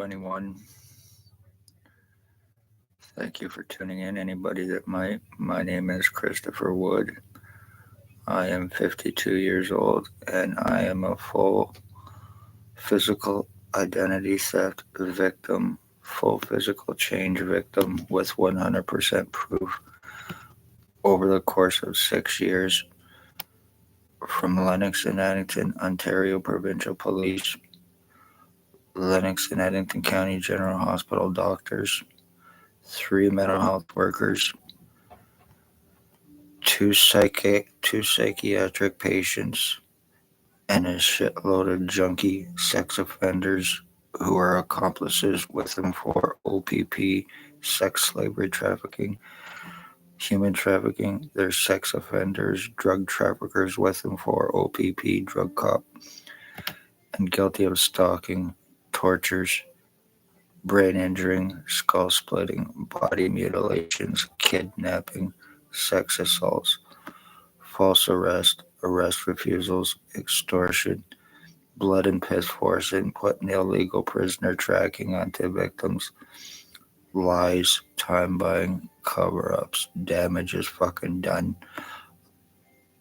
Hello, anyone. Thank you for tuning in. Anybody that might. My name is Christopher Wood. I am 52 years old and I am a full physical identity theft victim, full physical change victim with 100% proof over the course of 6 years from Lennox and Addington, Ontario Provincial Police, Lennox and Addington County General Hospital doctors, three mental health workers, two psychiatric patients, and a shitload of junkie sex offenders who are accomplices with them for OPP, sex slavery trafficking, human trafficking. They're sex offenders, drug traffickers with them for OPP, drug cop, and guilty of stalking, tortures, brain injuring, skull splitting, body mutilations, kidnapping, sex assaults, false arrest, arrest refusals, extortion, blood and piss forcing, putting illegal prisoner tracking onto victims, lies, time buying, cover ups, damage is fucking done.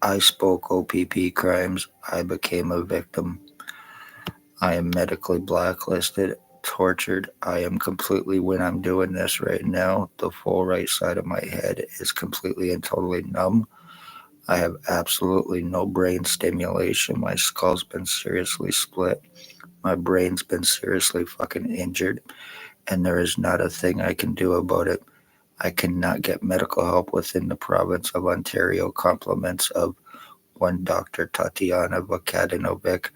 I spoke OPP crimes. I became a victim. I am medically blacklisted, tortured. I am completely, when I'm doing this right now, the full right side of my head is completely and totally numb. I have absolutely no brain stimulation. My skull's been seriously split. My brain's been seriously fucking injured, and there is not a thing I can do about it. I cannot get medical help within the province of Ontario. Compliments of one Dr. Tatiana Vukadinovic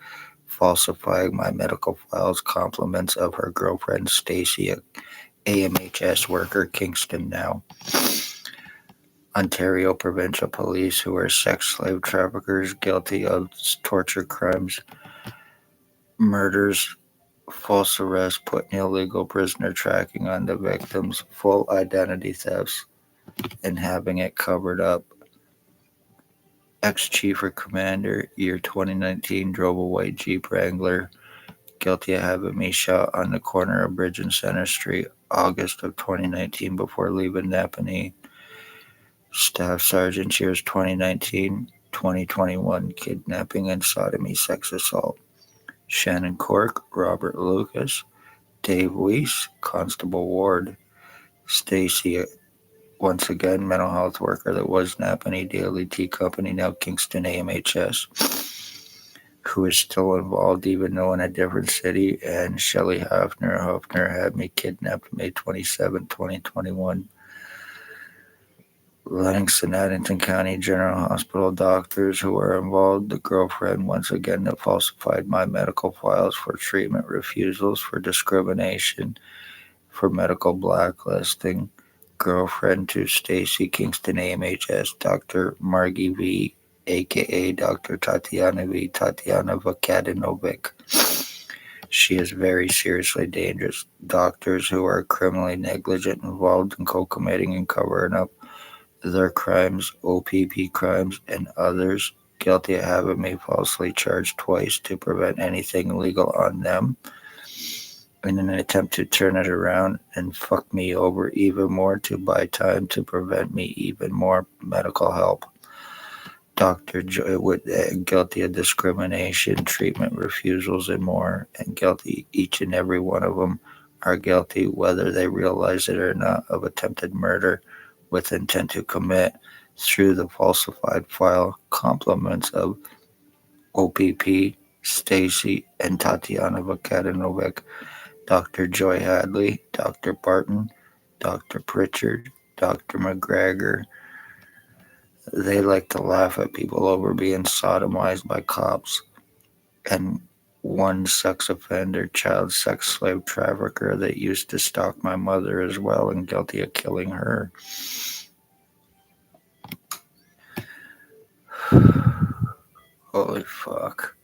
falsifying my medical files. Compliments of her girlfriend Stacy, a AMHS worker, Kingston now. Ontario Provincial Police, who are sex slave traffickers guilty of torture crimes, murders, false arrest, putting illegal prisoner tracking on the victims, full identity thefts, and having it covered up. Ex-Chief or Commander, year 2019, drove a white Jeep Wrangler, guilty of having me shot on the corner of Bridge and Center Street, August of 2019, before leaving Napanee. Staff Sergeant, years 2019, 2021, kidnapping and sodomy sex assault. Shannon Cork, Robert Lucas, Dave Weiss, Constable Ward. Stacy, once again, mental health worker that was Napanee Daily Tea Company, now Kingston AMHS, who is still involved even though in a different city. And Shelley Hofner had me kidnapped May 27, 2021. Lennox and Addington County General Hospital doctors who are involved. The girlfriend, once again, that falsified my medical files for treatment refusals, for discrimination, for medical blacklisting. Girlfriend to Stacy, Kingston AMHS, Dr. Margie V, aka Dr. Tatiana V, Tatiana Vukadinovic. She is very seriously dangerous. Doctors who are criminally negligent, involved in co-committing and covering up their crimes, OPP crimes, and others, guilty of having me falsely charged twice to prevent anything legal on them, in an attempt to turn it around and fuck me over even more to buy time to prevent me even more medical help. Dr. Joy Wood, guilty of discrimination, treatment refusals, and more, and guilty, each and every one of them are guilty, whether they realize it or not, of attempted murder with intent to commit through the falsified file. Compliments of OPP, Stacy, and Tatiana Vukadinovic, Dr. Joy Hadley, Dr. Barton, Dr. Pritchard, Dr. McGregor. They like to laugh at people over being sodomized by cops. And one sex offender, child sex slave trafficker that used to stalk my mother as well, and guilty of killing her. Holy fuck.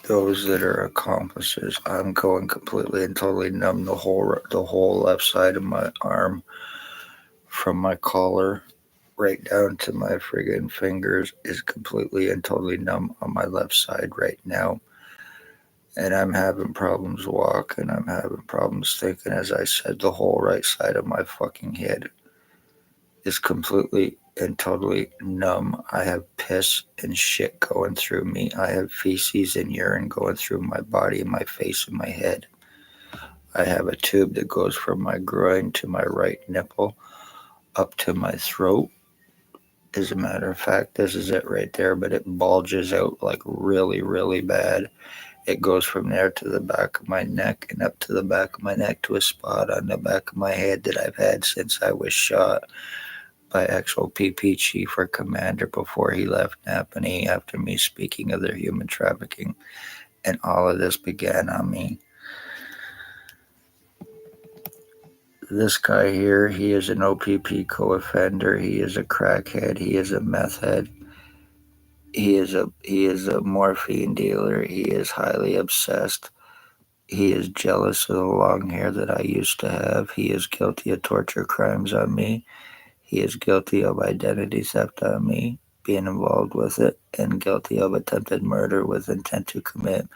those that are accomplices. I'm going completely and totally numb. The whole left side of my arm, from my collar right down to my friggin' fingers, is completely and totally numb on my left side right now. And I'm having problems walking. I'm having problems thinking. As I said, the whole right side of my fucking head is completely and totally numb. I have piss and shit going through me. I have feces and urine going through my body and my face and my head. I have a tube that goes from my groin to my right nipple up to my throat. As a matter of fact, this is it right there, but it bulges out like really, really bad. It goes from there to the back of my neck and up to the back of my neck to a spot on the back of my head that I've had since I was shot by actual PP chief or commander before he left Napanee after me speaking of their human trafficking. And all of this began on me. This guy here, he is an OPP co-offender. He is a crackhead. He is a meth head. He is a morphine dealer. He is highly obsessed. He is jealous of the long hair that I used to have. He is guilty of torture crimes on me. He is guilty of identity theft on me, being involved with it, and guilty of attempted murder with intent to commit.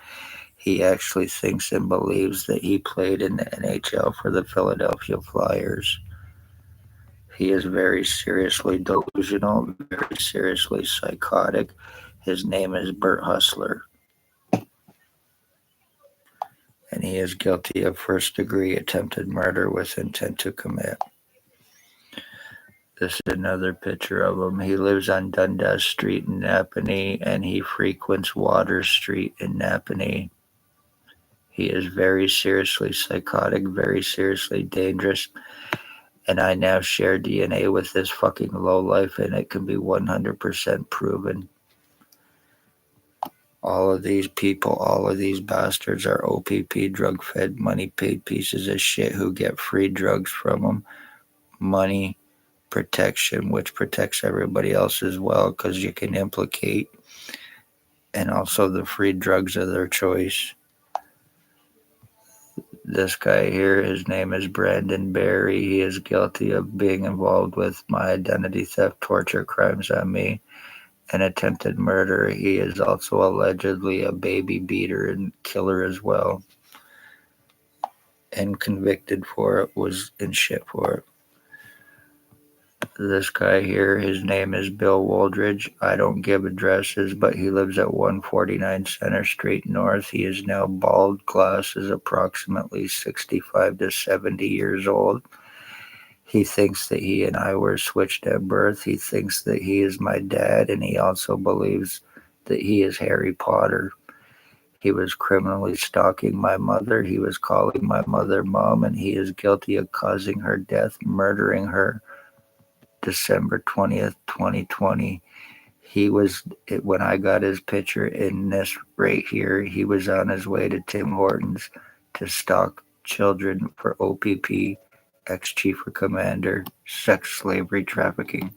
He actually thinks and believes that he played in the NHL for the Philadelphia Flyers. He is very seriously delusional, very seriously psychotic. His name is Bert Hustler, and he is guilty of first-degree attempted murder with intent to commit. This is another picture of him. He lives on Dundas Street in Napanee, and he frequents Water Street in Napanee. He is very seriously psychotic, very seriously dangerous, and I now share DNA with this fucking lowlife, and it can be 100% proven. All of these people, all of these bastards are OPP drug-fed, money-paid pieces of shit who get free drugs from them. Money, protection, which protects everybody else as well because you can implicate, and also the free drugs of their choice. This guy here, his name is Brandon Barry. He is guilty of being involved with my identity theft, torture crimes on me, and attempted murder. He is also allegedly a baby beater and killer as well, and convicted for it, was in shit for it. This guy here, his name is Bill Woldridge. I don't give addresses, but he lives at 149 Center Street North. He is now bald, glasses, approximately 65 to 70 years old. He thinks that he and I were switched at birth. He thinks that he is my dad, and he also believes that he is Harry Potter. He was criminally stalking my mother. He was calling my mother mom, and he is guilty of causing her death, murdering her December 20th, 2020. When I got his picture in this right here, he was on his way to Tim Hortons to stalk children for OPP, ex-chief or commander, sex slavery trafficking.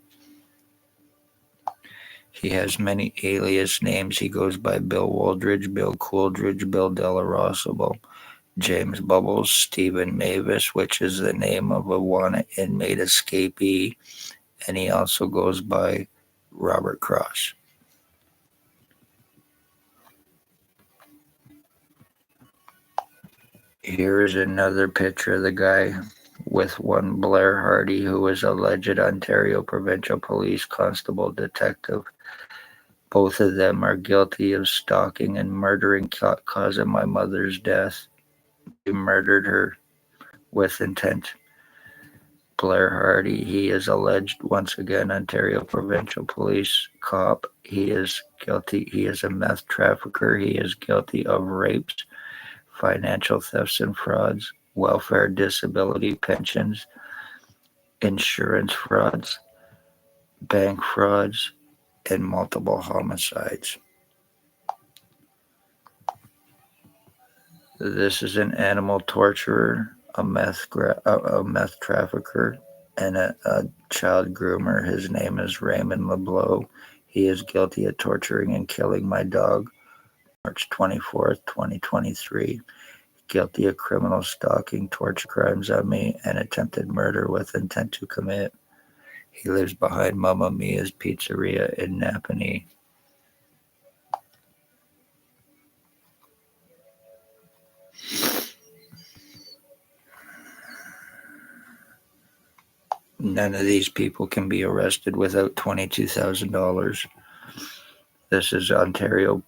He has many alias names. He goes by Bill Woldridge, Bill Cooldridge, Bill Delarosable, James Bubbles, Stephen Mavis, which is the name of a wanted inmate escapee, and he also goes by Robert Cross. Here is another picture of the guy with one Blair Hardy, who is alleged Ontario provincial police constable detective. Both of them are guilty of stalking and murdering, causing my mother's death. They murdered her with intent. Blair Hardy, he is alleged, once again, Ontario provincial police cop. He is guilty. He is a meth trafficker. He is guilty of rapes, financial thefts and frauds, welfare, disability, pensions, insurance frauds, bank frauds, and multiple homicides. This is an animal torturer, a meth trafficker, and a child groomer. His name is Raymond LeBlanc. He is guilty of torturing and killing my dog, March 24th, 2023. Guilty of criminal stalking, torture crimes on me, and attempted murder with intent to commit. He lives behind Mamma Mia's Pizzeria in Napanee. None of these people can be arrested without $22,000. This is Ontario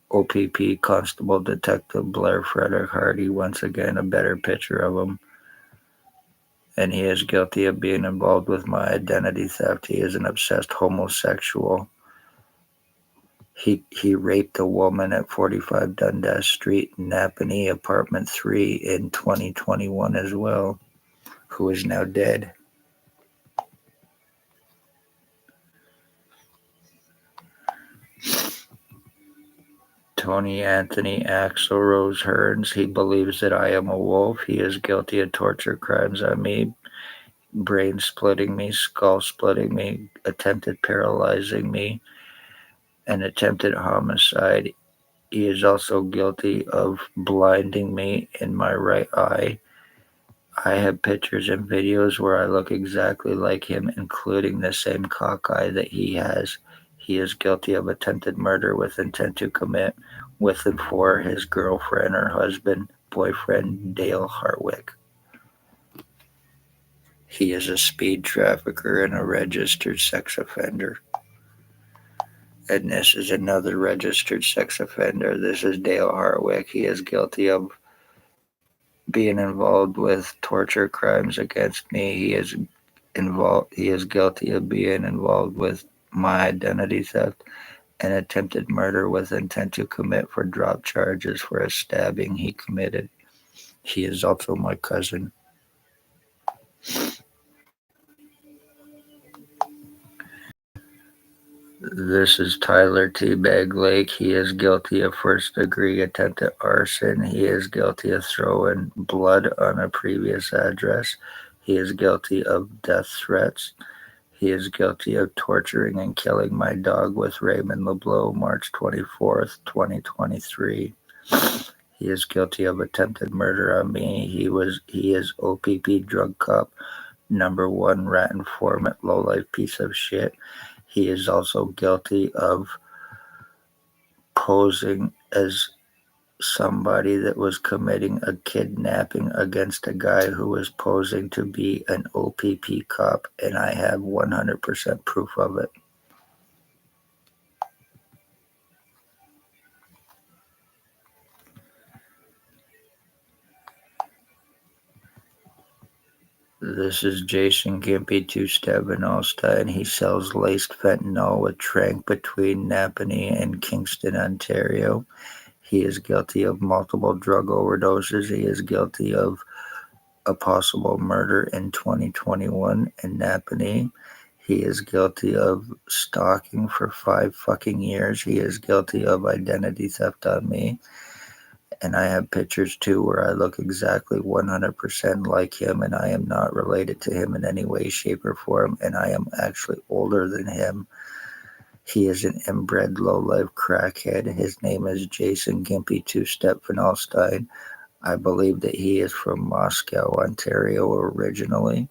OPP Constable Detective Blair Frederick Hardy. Once again, a better picture of him. And he is guilty of being involved with my identity theft. He is an obsessed homosexual. He raped a woman at 45 Dundas Street, Napanee, apartment 3 in 2021 as well, who is now dead. Tony Anthony Axel Rose Hearns. He believes that I am a wolf. He is guilty of torture crimes on me, brain splitting me, skull splitting me, attempted paralyzing me, and attempted homicide. He is also guilty of blinding me in my right eye. I have pictures and videos where I look exactly like him, including the same cock eye that he has. He is guilty of attempted murder with intent to commit with and for his girlfriend or husband, boyfriend, Dale Hartwick. He is a speed trafficker and a registered sex offender. And this is another registered sex offender. This is Dale Hartwick. He is guilty of being involved with torture crimes against me. He is guilty of being involved with my identity theft and attempted murder with intent to commit for drop charges for a stabbing he committed. He is also my cousin. This is Tyler Teabag Lake. He is guilty of first-degree attempted arson. He is guilty of throwing blood on a previous address. He is guilty of death threats. He is guilty of torturing and killing my dog with Raymond LeBlanc, March 24th, 2023. He is guilty of attempted murder on me. He is OPP drug cop #1 rat informant, lowlife piece of shit. He is also guilty of posing as somebody that was committing a kidnapping against a guy who was posing to be an OPP cop, and I have 100% proof of it. This is Jason Gimpy, two-step in Ulster. He sells laced fentanyl with Trank between Napanee and Kingston, Ontario. He is guilty of multiple drug overdoses. He is guilty of a possible murder in 2021 in Napanee. He is guilty of stalking for 5 fucking years. He is guilty of identity theft on me. And I have pictures too where I look exactly 100% like him, and I am not related to him in any way, shape, or form, and I am actually older than him. He is an inbred low-life crackhead. His name is Jason Gimpy, two-step Finalstein. I believe that he is from Moscow, Ontario originally,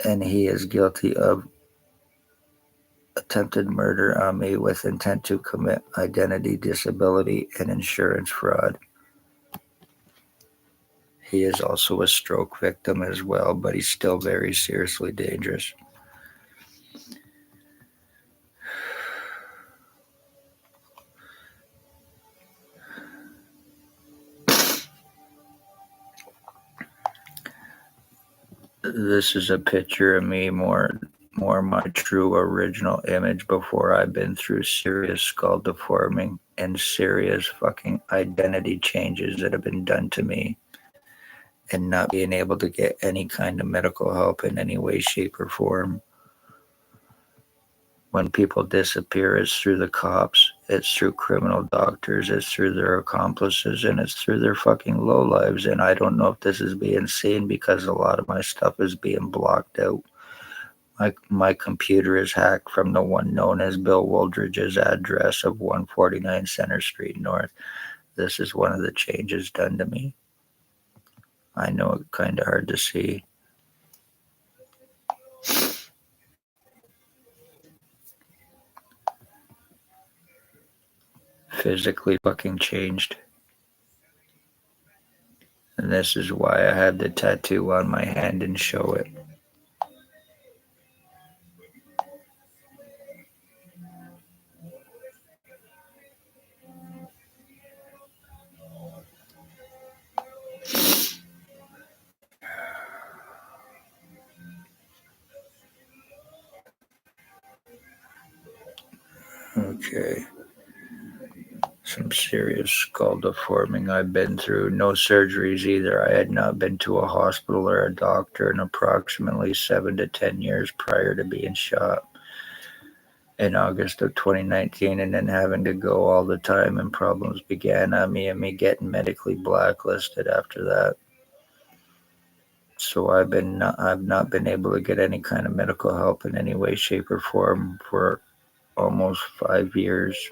and he is guilty of attempted murder on me with intent to commit identity disability and insurance fraud. He is also a stroke victim as well, but he's still very seriously dangerous. This is a picture of me, more my true original image before I've been through serious skull deforming and serious fucking identity changes that have been done to me, and not being able to get any kind of medical help in any way, shape, or form. When people disappear, it's through the cops, it's through criminal doctors, it's through their accomplices, and it's through their fucking low lives. And I don't know if this is being seen because a lot of my stuff is being blocked out. My computer is hacked from the one known as Bill Woldridge's address of 149 Center Street North. This is one of the changes done to me. I know it's kind of hard to see. Physically fucking changed. And this is why I had the tattoo on my hand and show it. Okay. Some serious skull deforming I've been through. No surgeries either. I had not been to a hospital or a doctor in approximately 7 to 10 years prior to being shot in August of 2019, and then having to go all the time, and problems began on me and me getting medically blacklisted after that. So I've not been able to get any kind of medical help in any way, shape, or form for almost 5 years.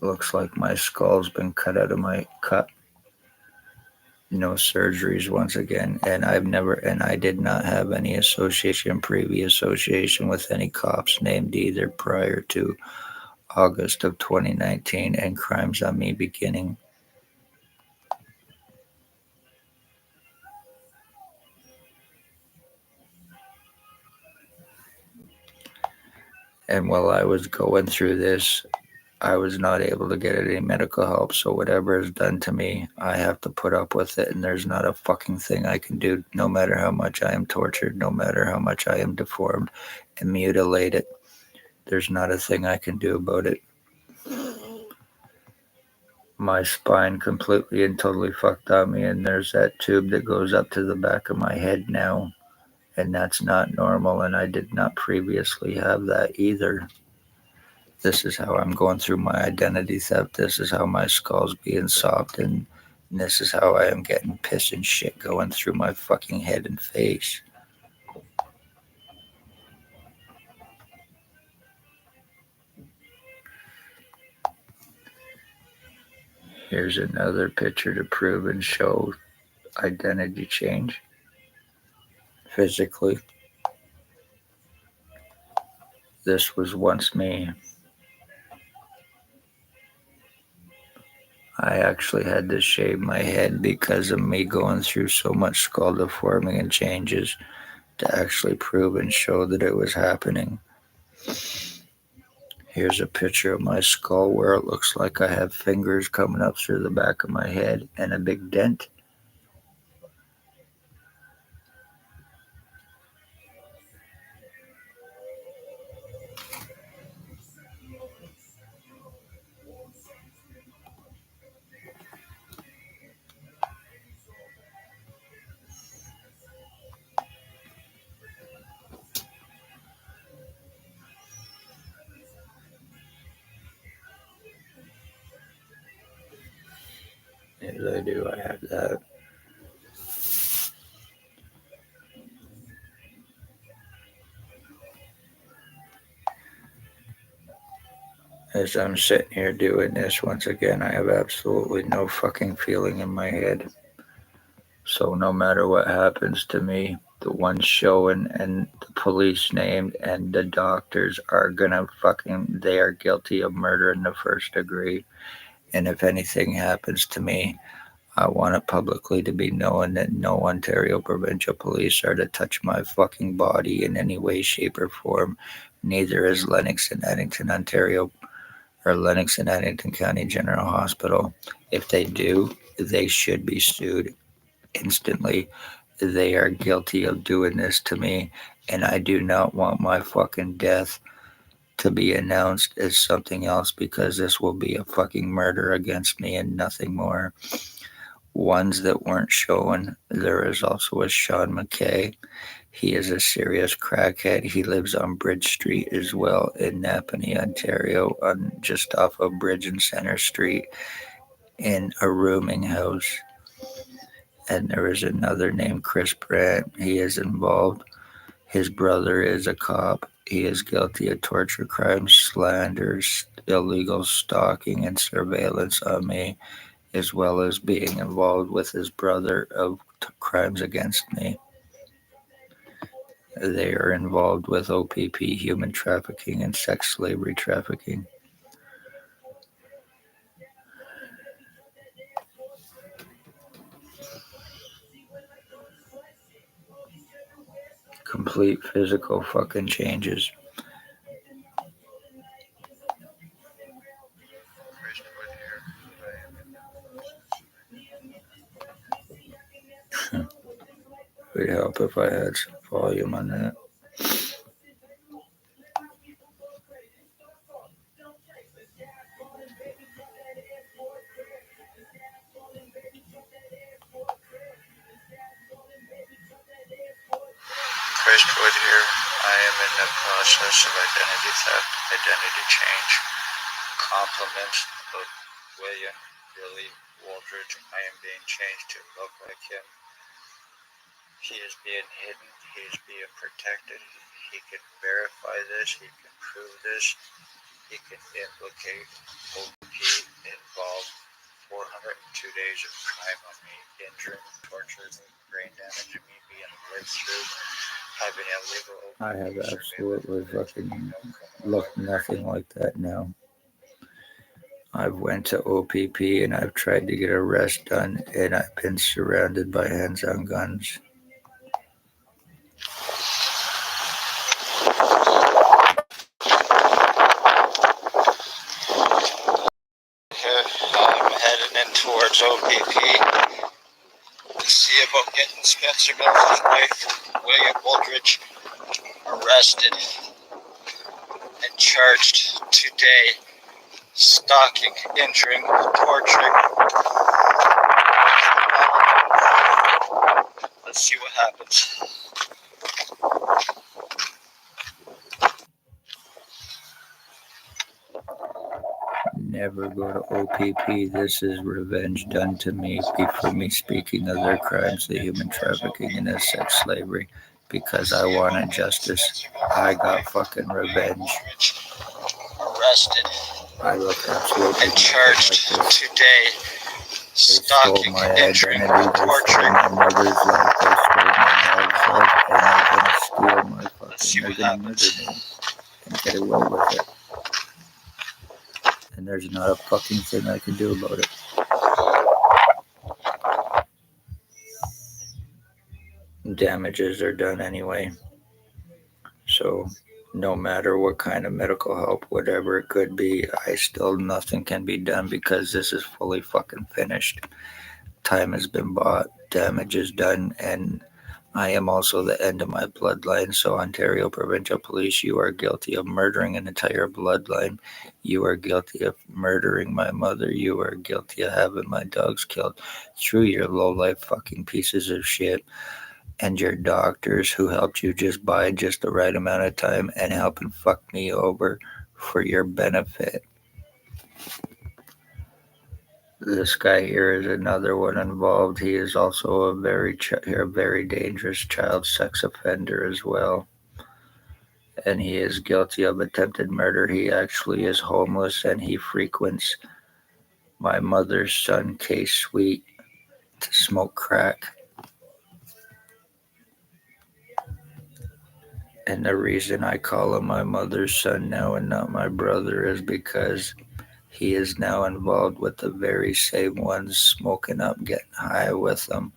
Looks like my skull's been cut out of my cut. No surgeries once again, and I did not have any previous association with any cops named either prior to August of 2019 and crimes on me beginning. And while I was going through this, I was not able to get any medical help. So whatever is done to me, I have to put up with it. And there's not a fucking thing I can do, no matter how much I am tortured, no matter how much I am deformed and mutilated. There's not a thing I can do about it. My spine completely and totally fucked on me, and there's that tube that goes up to the back of my head now. And that's not normal, and I did not previously have that either. This is how I'm going through my identity theft. This is how my skull's being sopped, and this is how I am getting piss and shit going through my fucking head and face. Here's another picture to prove and show identity change. Physically, this was once me. I actually had to shave my head because of me going through so much skull deforming and changes to actually prove and show that it was happening. Here's a picture of my skull where it looks like I have fingers coming up through the back of my head and a big dent. Yes, I do. I have that. As I'm sitting here doing this, once again, I have absolutely no fucking feeling in my head. So no matter what happens to me, the ones showing and the police named and the doctors are gonna they are guilty of murder in the first degree. And if anything happens to me, I want it publicly to be known that no Ontario provincial police are to touch my fucking body in any way, shape, or form. Neither is Lennox and Addington, Ontario, or Lennox and Addington County General Hospital. If they do, they should be sued instantly. They are guilty of doing this to me, and I do not want my fucking death to be announced as something else, because this will be a fucking murder against me and nothing more. Ones that weren't shown, there is also a Sean McKay. He is a serious crackhead. He lives on Bridge Street as well in Napanee, Ontario, just off of Bridge and Center Street. in a rooming house. And there is another named Chris Brandt. He is involved. His brother is a cop. He is guilty of torture crimes, slanders, illegal stalking, and surveillance on me, as well as being involved with his brother of crimes against me. They are involved with OPP, human trafficking, and sex slavery trafficking. Complete physical fucking changes. Would help if I had some volume on that. Christwood here. I am in the process of identity theft, identity change. Compliments of William Billy Waldridge. I am being changed to look like him. He is being hidden. He is being protected. He can verify this. He can prove this. He can implicate OP involved 402 days of crime on me, injuring, torturing me, brain damaging me, being lived through, having illegal OP. I have absolutely fucking looked nothing like that now. I've went to OPP and I've tried to get arrest done, and I've been surrounded by hands-on guns. I'm heading in towards OPP to see about getting Spencer Mills' wife, William Waldridge, arrested and charged today. Stalking, injuring, torturing. Let's see what happens. Never go to OPP. This is revenge done to me for me speaking of their crimes, the human trafficking and the sex slavery, because I wanted justice. I got fucking revenge. Arrested. I look absolutely and charged like today. They stole my identity, they torturing. stole my mother's life, they stole my dog's life, and they're gonna steal my fucking, they're gonna murder me and get away with it. And there's not a fucking thing I can do about it. Damages are done anyway. So no matter what kind of medical help, whatever it could be, nothing can be done because this is fully fucking finished. Time has been bought, damage is done, and I am also the end of my bloodline. So, Ontario Provincial Police, you are guilty of murdering an entire bloodline. You are guilty of murdering my mother. You are guilty of having my dogs killed through your low-life fucking pieces of shit and your doctors who helped you just buy just the right amount of time and helping fuck me over for your benefit. This guy here is another one involved. He is also a very dangerous child sex offender as well. And he is guilty of attempted murder. He actually is homeless and he frequents my mother's son, K Sweet, to smoke crack. And the reason I call him my mother's son now and not my brother is because he is now involved with the very same ones smoking up, getting high with them.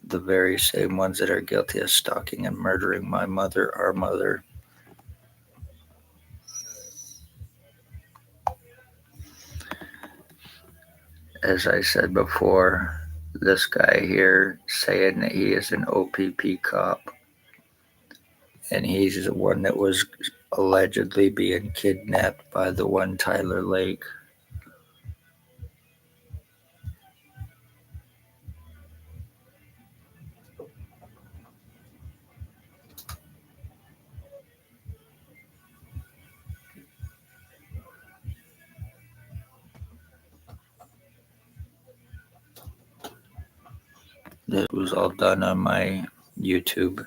The very same ones that are guilty of stalking and murdering my mother, our mother. As I said before, this guy here saying that he is an OPP cop. And he's the one that was allegedly being kidnapped by the one Tyler Lake. This was all done on my YouTube.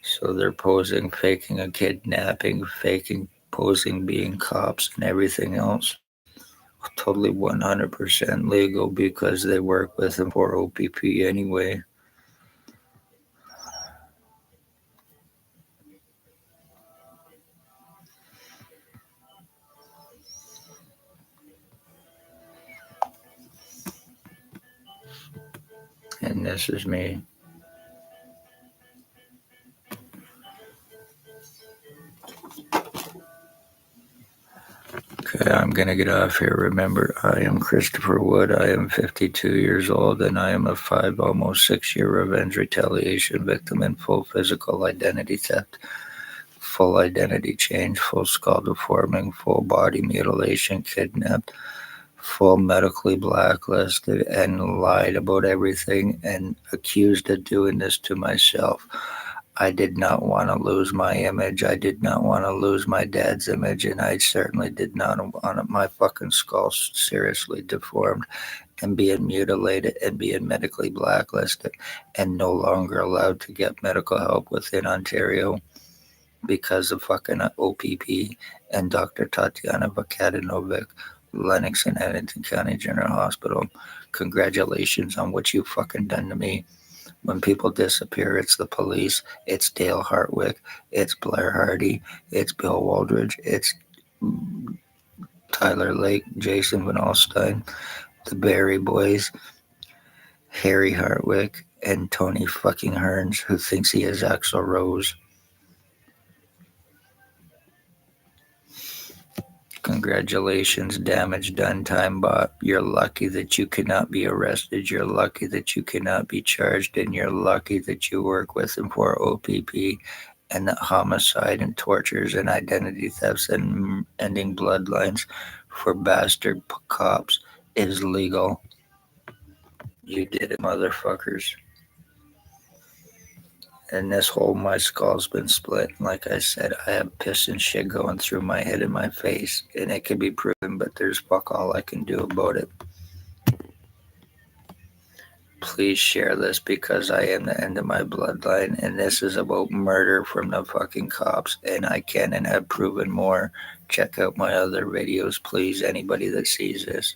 So they're posing, faking a kidnapping, faking, posing being cops and everything else. Totally 100% legal because they work with them for OPP anyway. And this is me. Okay, I'm going to get off here. Remember, I am Christopher Wood. I am 52 years old, and I am a almost 6 year revenge retaliation victim in full physical identity theft, full identity change, full skull deforming, full body mutilation, kidnapped, full medically blacklisted, and lied about everything and accused of doing this to myself. I did not want to lose my image. I did not want to lose my dad's image, and I certainly did not want my fucking skull seriously deformed and being mutilated and being medically blacklisted and no longer allowed to get medical help within Ontario because of fucking OPP and Dr. Tatiana Vakadinovic, Lennox and Edmonton County General Hospital. Congratulations on what you fucking done to me. When people disappear, it's the police, it's Dale Hartwick, it's Blair Hardy, it's Bill Waldridge, it's Tyler Lake, Jason Van Alstyne, the Barry Boys, Harry Hartwick, and Tony fucking Hearns, who thinks he is Axl Rose. Congratulations, damage done, time bot. You're lucky that you cannot be arrested. You're lucky that you cannot be charged, and you're lucky that you work with them for OPP and that homicide and tortures and identity thefts and ending bloodlines for bastard cops is legal. You did it, motherfuckers. And this whole my skull's been split. Like I said, I have piss and shit going through my head and my face, and it can be proven, but there's fuck all I can do about it. Please share this because I am the end of my bloodline, and this is about murder from the fucking cops, and I can and have proven more. Check out my other videos, please, anybody that sees this.